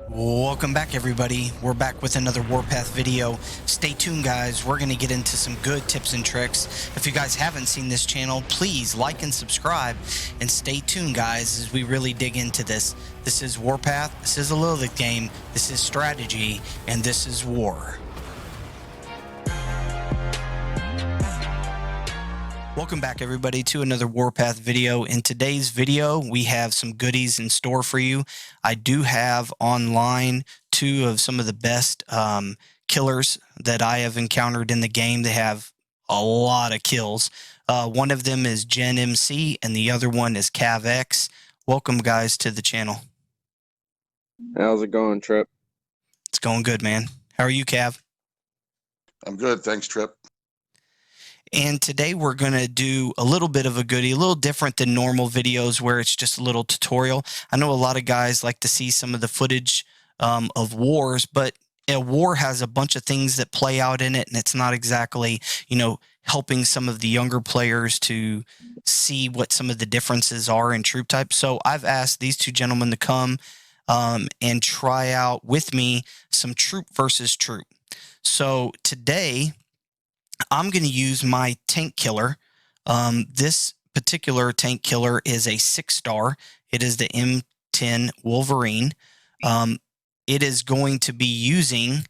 Welcome back, everybody. We're back with another Warpath video. Stay tuned, guys. We're going to get into some good tips and tricks. If you guys haven't seen this channel, please like and subscribe, and stay tuned, guys, as we really dig into this. This is Warpath, this is a Lilith game, this is strategy, and this is war. Welcome back, everybody, to another Warpath video. In today's video, we have some goodies in store for you. I do have online two of some of the best killers that I have encountered in the game. They have a lot of kills. One of them is Gen MC, and the other one is Cav X. Welcome, guys, to the channel. How's it going, Trip? It's going good, man. How are you, Cav? I'm good, thanks, Trip. And today we're going to do a little bit of a goodie, a little different than normal videos where it's just a little tutorial. I know a lot of guys like to see some of the footage of wars, but a war has a bunch of things that play out in it, and it's not exactly, helping some of the younger players to see what some of the differences are in troop types. So I've asked these two gentlemen to come and try out with me some troop versus troop. So today I'm going to use my tank killer. This particular tank killer is a 6-star. It is the M10 Wolverine. It is going to be using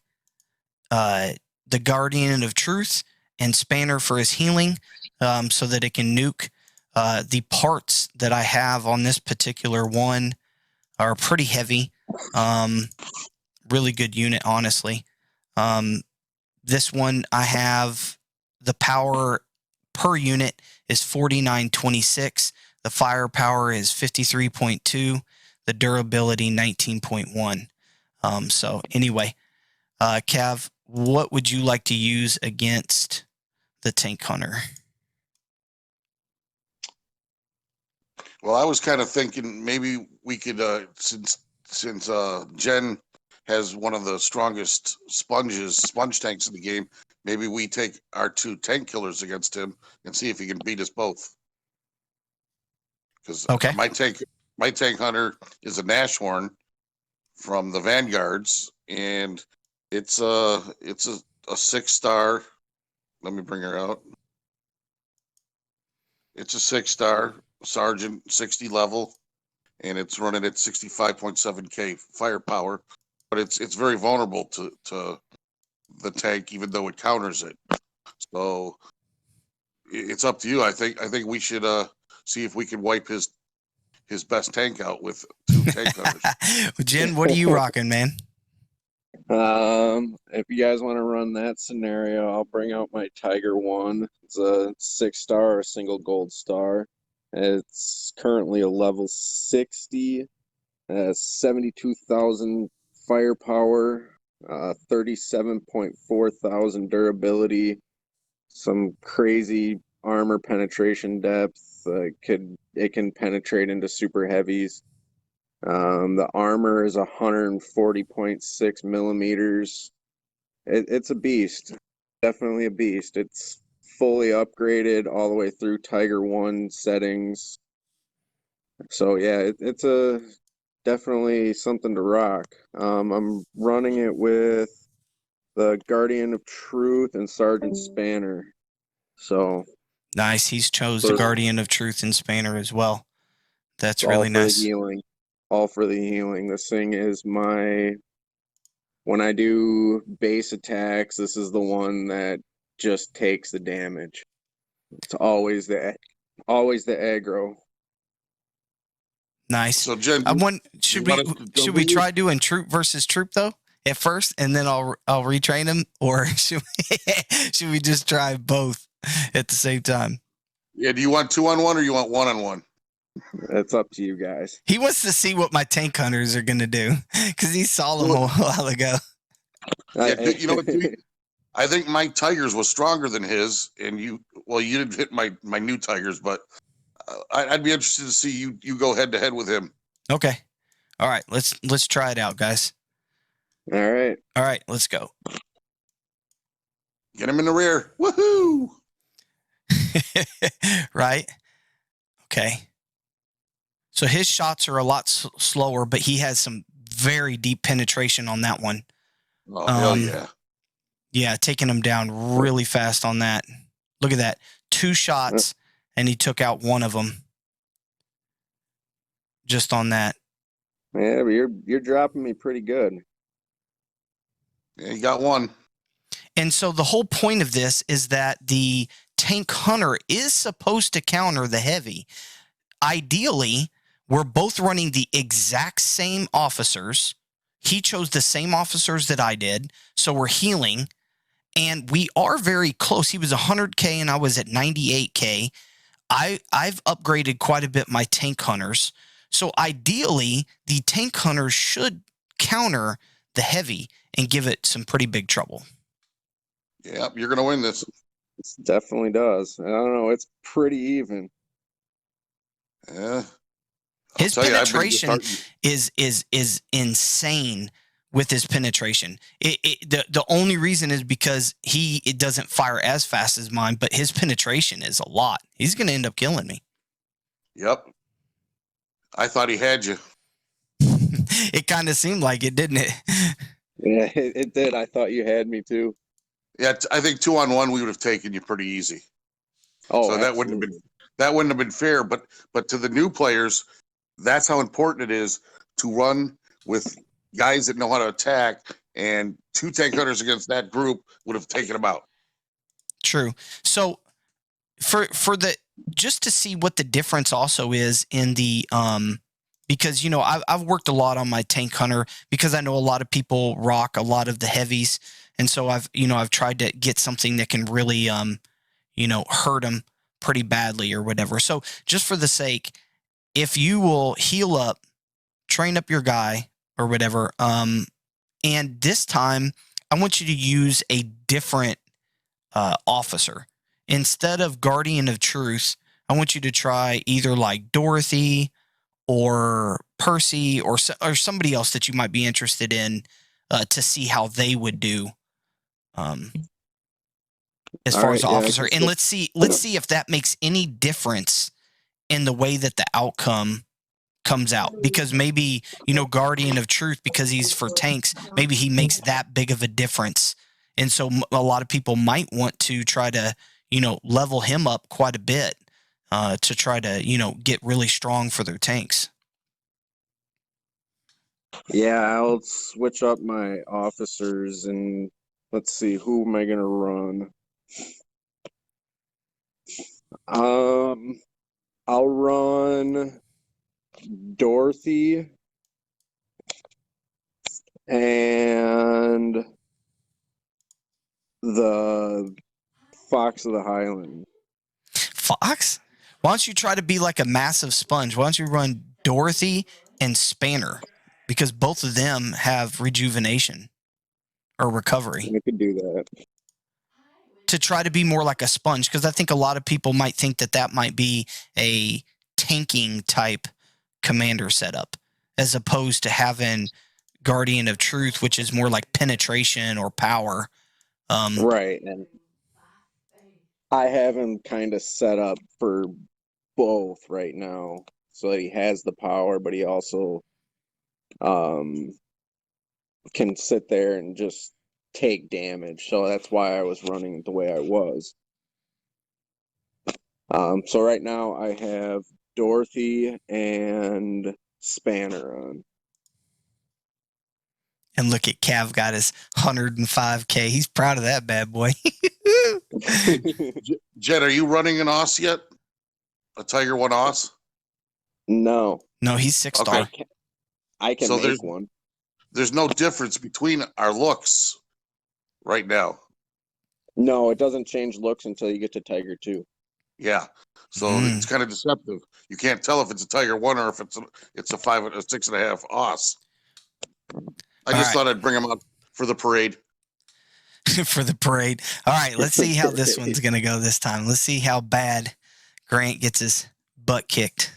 the Guardian of Truth and Spanner for his healing, so that it can nuke. The parts that I have on this particular one are pretty heavy. Really good unit, honestly. This one, I have the power per unit is 4926. The firepower is 53.2. The durability 19.1. So anyway, Cav, what would you like to use against the tank hunter? Well, I was kind of thinking maybe we could, since Gen has one of the strongest sponge tanks in the game, maybe we take our two tank killers against him and see if he can beat us both. Because my tank hunter is a Nashorn from the Vanguards, and it's a 6-star. Let me bring her out. It's a 6-star Sergeant, 60 level, and it's running at 65.7k firepower. But it's very vulnerable to the tank, even though it counters it. So it's up to you. I think we should see if we can wipe his best tank out with two tank hunters. Jen, what are you rocking, man? If you guys want to run that scenario, I'll bring out my Tiger 1. It's a 6-star, a single gold star. It's currently a level 60, 72,000 firepower, 37.4 thousand durability, some crazy armor penetration depth. It can penetrate into super heavies. The armor is 140.6 millimeters. It's a beast, definitely a beast. It's fully upgraded all the way through Tiger 1 settings. So yeah, it's a definitely something to rock. I'm running it with the Guardian of Truth and Sergeant Spanner. So nice. He's chose the Guardian of Truth and Spanner as well. That's really nice. Healing. All for the healing. This thing is when I do base attacks, this is the one that just takes the damage. It's always the aggro. Nice. So Jen, should we try doing troop versus troop though at first, and then I'll retrain him, or should we just try both at the same time? Yeah. Do you want 2-on-1 or you want 1-on-1? That's up to you guys. He wants to see what my tank hunters are gonna do because he saw them a while ago. Yeah, you know what? I think my Tigers was stronger than his, and you didn't hit my new Tigers, but I'd be interested to see you go head to head with him. Okay. All right. Let's try it out, guys. All right. Let's go. Get him in the rear. Woohoo! Right. Okay. So his shots are a lot slower, but he has some very deep penetration on that one. Oh, hell yeah. Yeah, taking him down really fast on that. Look at that. 2 shots, and he took out one of them just on that. Yeah, but you're dropping me pretty good. Yeah, you got one. And so the whole point of this is that the tank hunter is supposed to counter the heavy. Ideally, we're both running the exact same officers. He chose the same officers that I did, so we're healing. And we are very close. He was 100K and I was at 98K. I've upgraded quite a bit my tank hunters. So ideally, the tank hunters should counter the heavy and give it some pretty big trouble. Yeah, you're going to win this. It definitely does. I don't know. It's pretty even. Yeah. His penetration is insane with his penetration. The only reason is because it doesn't fire as fast as mine, but his penetration is a lot. He's going to end up killing me. Yep. I thought he had you. It kind of seemed like it, didn't it? Yeah, it did. I thought you had me too. Yeah, I think 2-on-1 we would have taken you pretty easy. Oh, so that wouldn't have been fair. But to the new players, that's how important it is to run with guys that know how to attack. And 2 tank hunters against that group would have taken them out. True. So for the just to see what the difference also is in the because I've worked a lot on my tank hunter because I know a lot of people rock a lot of the heavies, and so I've tried to get something that can really hurt them pretty badly or whatever. So just for the sake, if you will heal up, train up your guy or whatever, and this time I want you to use a different officer. Instead of Guardian of Truth, I want you to try either like Dorothy or Percy or somebody else that you might be interested in to see how they would do as far as the officer. And let's see if that makes any difference in the way that the outcome comes out. Because maybe, Guardian of Truth, because he's for tanks, maybe he makes that big of a difference. And so a lot of people might want to try to, level him up quite a bit to try to, get really strong for their tanks. Yeah, I'll switch up my officers and let's see, who am I gonna run? I'll run Dorothy and the Fox of the Highland. Fox? Why don't you try to be like a massive sponge? Why don't you run Dorothy and Spanner? Because both of them have rejuvenation or recovery. I could do that. To try to be more like a sponge, because I think a lot of people might think that might be a tanking type commander setup, as opposed to having Guardian of Truth, which is more like penetration or power. Right, and I have him kind of set up for both right now, so that he has the power, but he also can sit there and just take damage. So that's why I was running the way I was. So right now I have Dorothy and Spanner on. And look at Cav got his 105K. He's proud of that bad boy. Jet, are you running an OS yet? A Tiger 1 OS? No, he's 6-star. Okay. I can make one. There's no difference between our looks right now. No, it doesn't change looks until you get to Tiger 2. Yeah. So it's kind of deceptive. You can't tell if it's a Tiger 1 or if it's a 6.5 OS. I just thought I'd bring them out for the parade. For the parade. All right, let's see how this one's going to go this time. Let's see how bad Grant gets his butt kicked.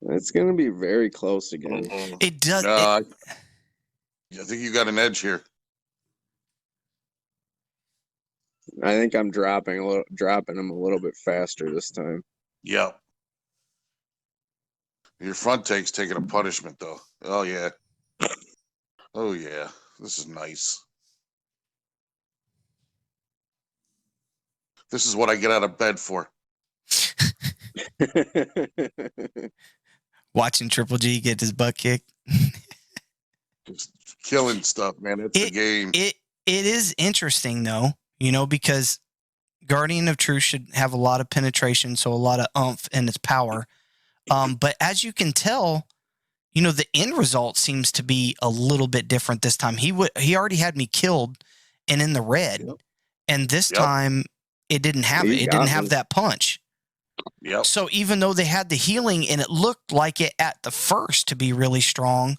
It's going to be very close again. It does. I think you got an edge here. I think I'm dropping him a little bit faster this time. Yeah. Your front tank's taking a punishment, though. Oh, yeah. Oh, yeah. This is nice. This is what I get out of bed for. Watching Triple G get his butt kicked. Just killing stuff, man. It's the game. It is interesting though, you know, because Guardian of Truth should have a lot of penetration, so a lot of oomph in its power. But as you can tell, you know, the end result seems to be a little bit different this time. He already had me killed and in the red, Yep. and this Yep. time it didn't have it. It didn't have that punch. Yep. So even though they had the healing and it looked like it at the first to be really strong,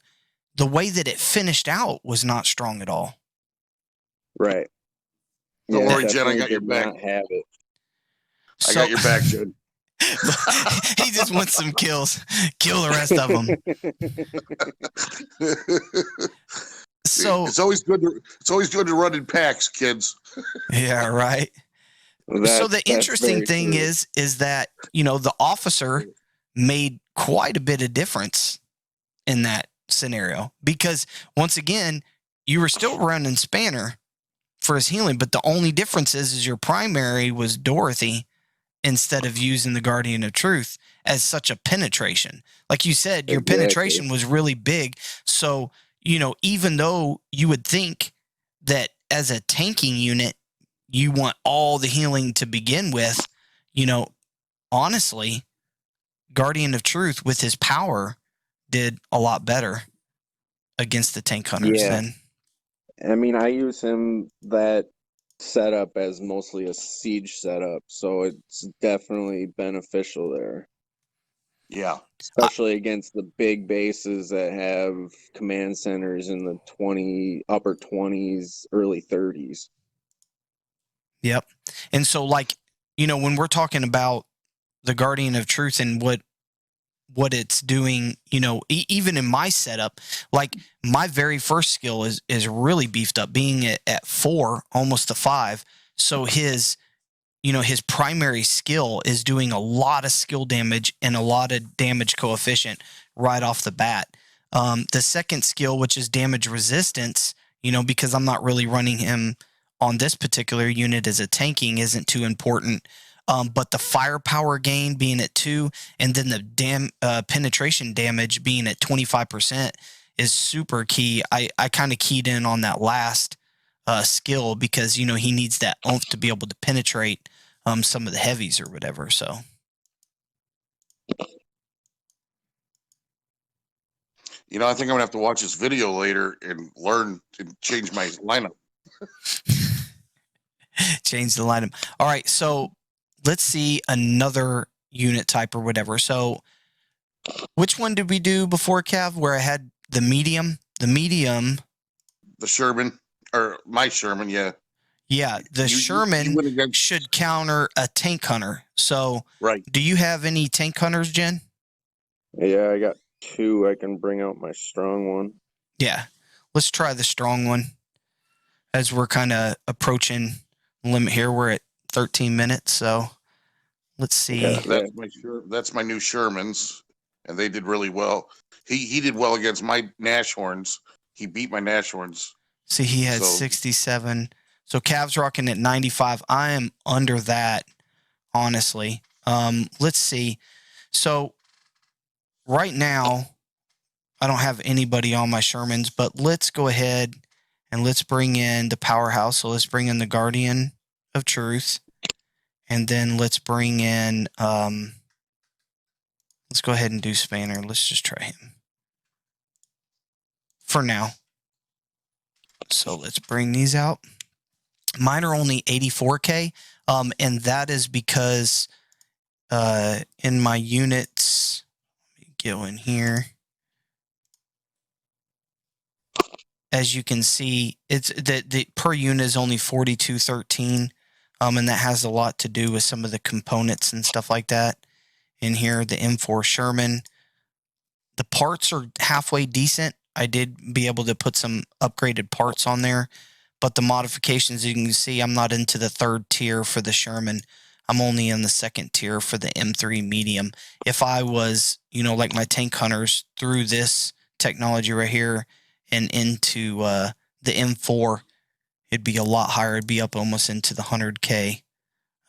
the way that it finished out was not strong at all. Right. Don't Yeah, worry, Jen, I definitely got your did back. not have it. I got your back, Jen. He just wants some kills. Kill the rest of them. So it's always good to run in packs, kids. Yeah, right. So the interesting thing is that, you know, the officer made quite a bit of difference in that scenario, because once again, you were still running Spanner for his healing, but the only difference is your primary was Dorothy instead of using the Guardian of Truth as such a penetration. Like you said, your penetration was really big. So, you know, even though you would think that as a tanking unit, you want all the healing to begin with, you know, honestly, Guardian of Truth with his power did a lot better against the tank hunters then. I mean, I use him that setup as mostly a siege setup, so it's definitely beneficial there. Yeah. Especially against the big bases that have command centers in the upper 20s, early 30s. Yep. And so, like, you know, when we're talking about the Guardian of Truth and what it's doing, you know, even in my setup, like my very first skill is really beefed up, being at 4, almost to 5. So his, you know, his primary skill is doing a lot of skill damage and a lot of damage coefficient right off the bat. The second skill, which is damage resistance, you know, because I'm not really running him on this particular unit as a tanking, isn't too important. But the firepower gain being at 2, and then the penetration damage being at 25% is super key. I kind of keyed in on that last skill because, you know, he needs that oomph to be able to penetrate some of the heavies or whatever. So, you know, I think I'm gonna have to watch this video later and learn and change my lineup. change the lineup. All right, so let's see another unit type or whatever. So, which one did we do before, Cav? Where I had the medium? The medium. The Sherman, or my Sherman, yeah. Yeah, the Sherman should counter a tank hunter. So, right. Do you have any tank hunters, Jen? Yeah, I got 2. I can bring out my strong one. Yeah, let's try the strong one as we're kind of approaching limit here. We're at 13 minutes, so let's see. Yeah, that's my new Shermans, and they did really well. He did well against my Nashorns. He beat my Nashorns. See, he had 67. So Cav's rocking at 95. I am under that, honestly. Let's see. So right now, I don't have anybody on my Shermans, but let's go ahead and let's bring in the powerhouse. So let's bring in the Guardian of Truth. And then let's bring in, let's go ahead and do Spanner. Let's just try him for now. So let's bring these out. Mine are only 84K, and that is because in my units, let me go in here. As you can see, it's the per unit is only 4213, and that has a lot to do with some of the components and stuff like that. In here, the M4 Sherman, the parts are halfway decent. I did be able to put some upgraded parts on there, but the modifications, you can see, I'm not into the 3rd tier for the Sherman. I'm only in the second tier for the M3 medium. If I was, like my tank hunters through this technology right here and into the M4, it'd be a lot higher. It'd be up almost into the 100K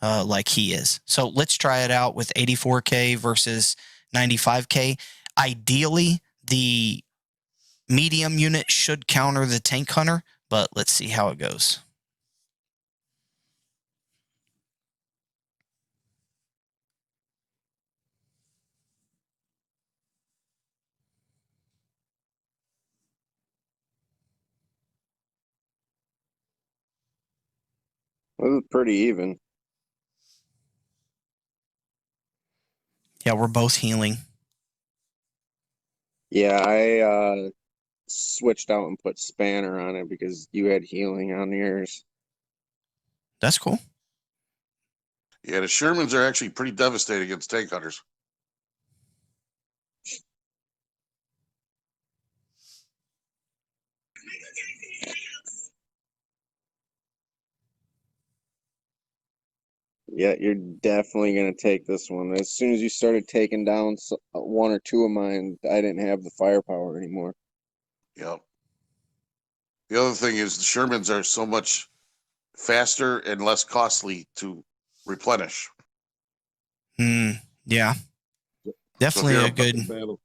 like he is. So let's try it out with 84K versus 95K. Ideally, the medium unit should counter the tank hunter, but let's see how it goes. It was pretty even. Yeah, we're both healing. Yeah, I switched out and put Spanner on it because you had healing on yours. That's cool. Yeah, the Shermans are actually pretty devastating against tank hunters. Yeah, you're definitely going to take this one. As soon as you started taking down one or two of mine, I didn't have the firepower anymore. Yep. The other thing is the Shermans are so much faster and less costly to replenish. Yeah. So Definitely a good battle,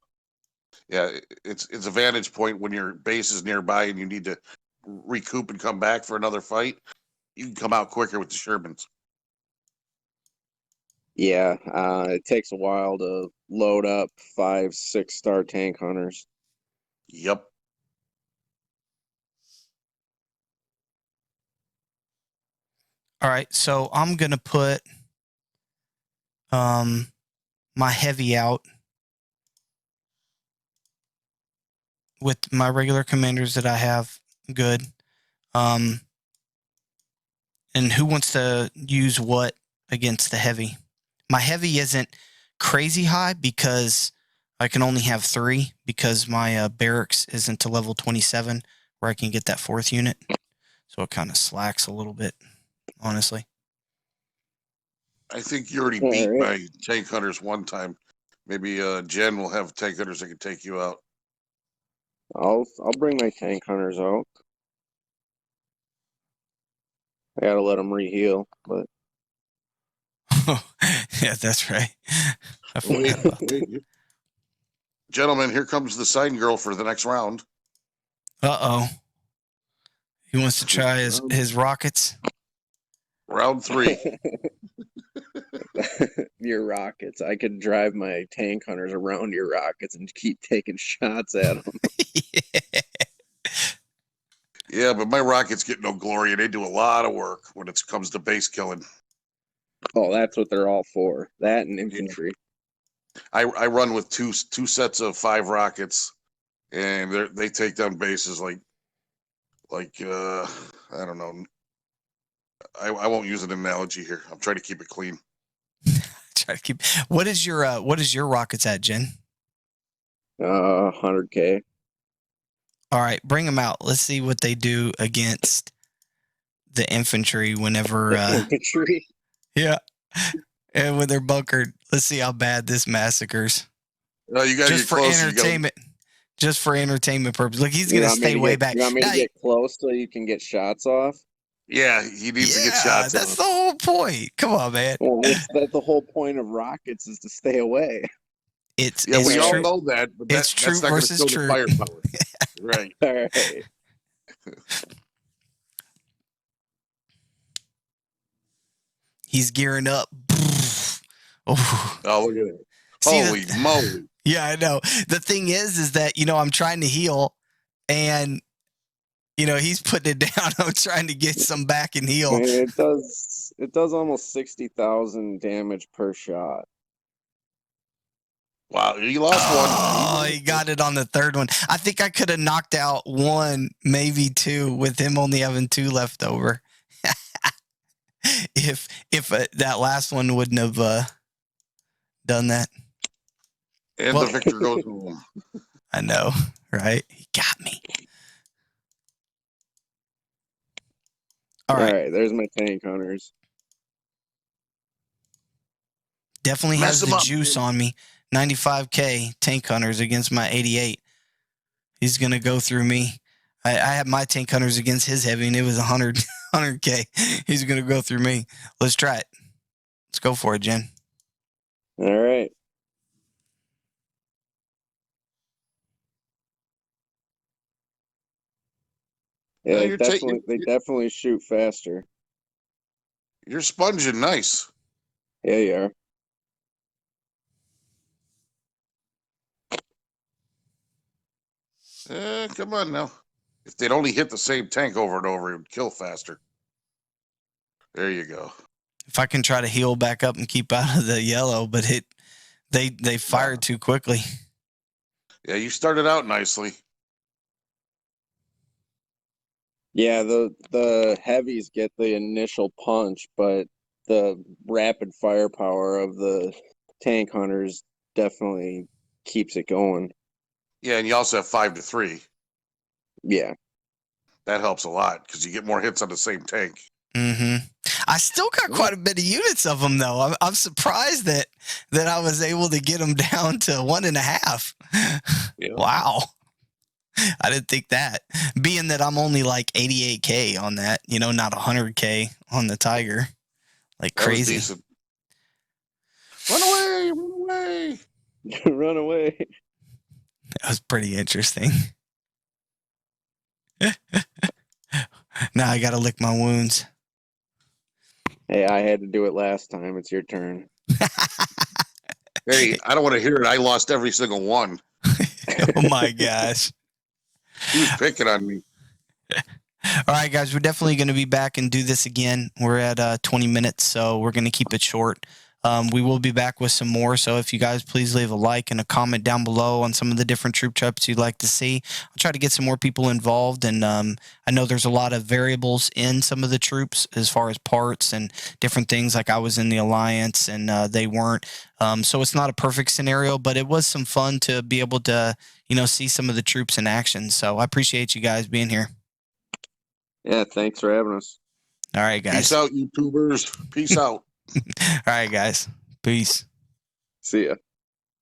yeah, it's a vantage point when your base is nearby and you need to recoup and come back for another fight. You can come out quicker with the Shermans. Yeah, it takes a while to load up 5-6 star tank hunters. Yep. All right, so I'm gonna put my heavy out with my regular commanders that I have. Good. And who wants to use what against the heavy? My heavy isn't crazy high because I can only have 3 because my barracks isn't to level 27 where I can get that 4th unit. So it kind of slacks a little bit, honestly. I think you already beat my tank hunters one time. Maybe Gen will have tank hunters that can take you out. I'll bring my tank hunters out. I gotta let them reheal, but Yeah, that's right. I forgot about that. Gentlemen, here comes the sign girl for the next round. Uh-oh. He wants to try his rockets. Round 3. Your rockets. I could drive my tank hunters around your rockets and keep taking shots at them. Yeah. Yeah, but my rockets get no glory, and they do a lot of work when it comes to base killing. Oh, that's what they're all for. That and infantry. Yeah. I run with two sets of 5 rockets, and they take down bases like I don't know. I won't use an analogy here. I'm trying to keep it clean. Try to keep. What is your rockets at, Jen? 100K. All right, bring them out. Let's see what they do against the infantry whenever. Infantry. Yeah, and when they're bunkered. Let's see how bad this massacres. You got to get For closer. entertainment. Just for entertainment purposes. Look, he's You gonna want me stay to way get, back. You want me Now, to get close so you can get shots off? Yeah, he needs to get yeah, shots that's off. the whole point. Come on, man. Well, that's the whole point of rockets is to stay away. It's We all true. know that, but It's true that's not going to versus show true. the firepower. Right. All right. He's gearing up. Oh, look at it. See, Holy moly. Yeah, I know. The thing is that, I'm trying to heal and, he's putting it down. I'm trying to get some back and heal. It does almost 60,000 damage per shot. Wow, he lost one. Oh, he got it on the 3rd one. I think I could have knocked out 1, maybe 2, with him only having 2 left over. if that last one wouldn't have done that. And the victor goes home. I know, right? He got me. All right. There's my tank hunters. Definitely Mess has him the up. juice on me. 95K tank hunters against my 88. He's going to go through me. I had my tank hunters against his heavy, and it was 100K. He's going to go through me. Let's try it. Let's go for it, Jen. All right. Yeah, Yeah, they definitely shoot faster. you're sponging nice. Yeah, you are. Come on now. If they'd only hit the same tank over and over, it would kill faster. There you go. If I can try to heal back up and keep out of the yellow, but they fired too quickly. Yeah, you started out nicely. Yeah, the heavies get the initial punch, but the rapid firepower of the tank hunters definitely keeps it going. Yeah, and you also have 5 to 3. Yeah. That helps a lot because you get more hits on the same tank. Mm-hmm. I still got quite a bit of units of them, though. I'm surprised that I was able to get them down to 1.5. Yeah. Wow. I didn't think that. Being that I'm only like 88K on that, not 100K on the Tiger. Like That was crazy. decent. Run away! Run away! Run away. That was pretty interesting. Now I got to lick my wounds. Hey, I had to do it last time. It's your turn. Hey, I don't want to hear it. I lost every single one. Oh my gosh. He was picking on me. All right, guys, we're definitely going to be back and do this again. We're at 20 minutes, so we're going to keep it short. We will be back with some more, so if you guys please leave a like and a comment down below on some of the different troop types you'd like to see. I'll try to get some more people involved, and I know there's a lot of variables in some of the troops as far as parts and different things, like I was in the Alliance and they weren't. So it's not a perfect scenario, but it was some fun to be able to, see some of the troops in action. So I appreciate you guys being here. Yeah, thanks for having us. All right, guys. Peace out, YouTubers. Peace out. All right, guys. Peace. See ya.